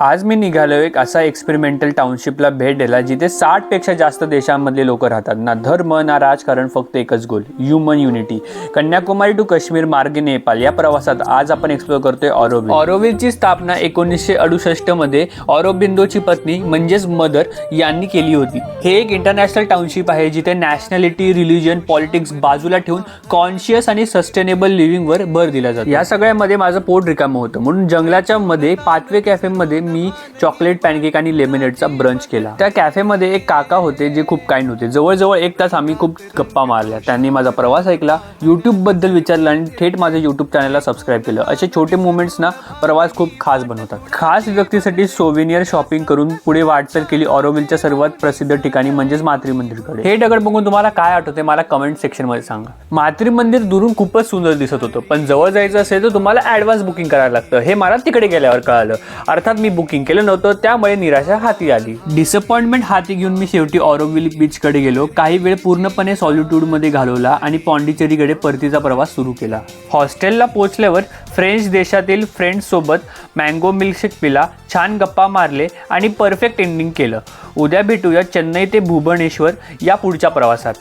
आज मी निघालोय एक असा एक्सपेरिमेंटल टाउनशिपला भेट द्यायला जिथे 60 पेक्षा जास्त देशांमधले लोक राहतात. ना धर्म ना राजकारण, फक्त एकच goal, human unity. Kanyakumari to Kashmir मार्गे नेपाळ या प्रवासात आज आपण एक्सप्लोर करतोय ऑरोविल. ऑरोविलची स्थापना 1968 मध्ये ऑरोबिंदोची पत्नी म्हणजेच मदर यांनी केली होती. हे एक इंटरनॅशनल टाउनशिप आहे जिथे नॅशनॅलिटी, रिलिजन, पॉलिटिक्स बाजूला ठेवून कॉन्शियस आणि सस्टेनेबल लिव्हिंगवर भर दिला जातो. या सगळ्यामध्ये माझं पोट रिकामं होतं म्हणून जंगलाच्या मध्ये पाचवे कॅफेमध्ये मी चॉकलेट पॅनकेक आणि लेमनेडचा ब्रंच केला. त्या कॅफेमध्ये एक काका होते जे खूप काइंड होते. जवळजवळ 1 तास आम्ही खूप गप्पा मारल्या. त्यांनी माझा प्रवास ऐकला, यूट्यूब बद्दल विचारलं आणि थेट माझ्या यूट्यूब चॅनलला सबस्क्राईब केलं. असे छोटे मोमेंट्स ना प्रवास खूप खास बनवतात. खास व्यक्तीसाठी सोव्हिनियर शॉपिंग करून पुढे वाटचाल केली ऑरोविलच्या सर्वात प्रसिद्ध ठिकाणी म्हणजेच मातृ मंदिरकडे. हे दगड बघून तुम्हाला काय आठवते मला कमेंट सेक्शन मध्ये सांगा. मातृ मंदिर दुरून खूपच सुंदर दिसत होतं, पण जवळ जायचं असेल तर तुम्हाला ॲडव्हान्स बुकिंग करायला लागतं. हे मला तिकडे गेल्यावर कळालं. अर्थात मी बुकिंग केलं नव्हतं, त्यामुळे निराशा हाती आली. डिसअपॉइंटमेंट हाती घेऊन मी शेवटी ऑरोविल बीचकडे गेलो. काही वेळ पूर्णपणे सॉलिट्यूडमध्ये घालवला आणि पॉंडिचेरीकडे परतीचा प्रवास सुरू केला. हॉस्टेलला पोहोचल्यावर फ्रेंच देशातील फ्रेंड्स सोबत मँगो मिल्कशेक पिला, छान गप्पा मारले आणि परफेक्ट एंडिंग केलं. उद्या भेटूया चेन्नई ते भुवनेश्वर या पुढच्या प्रवासात.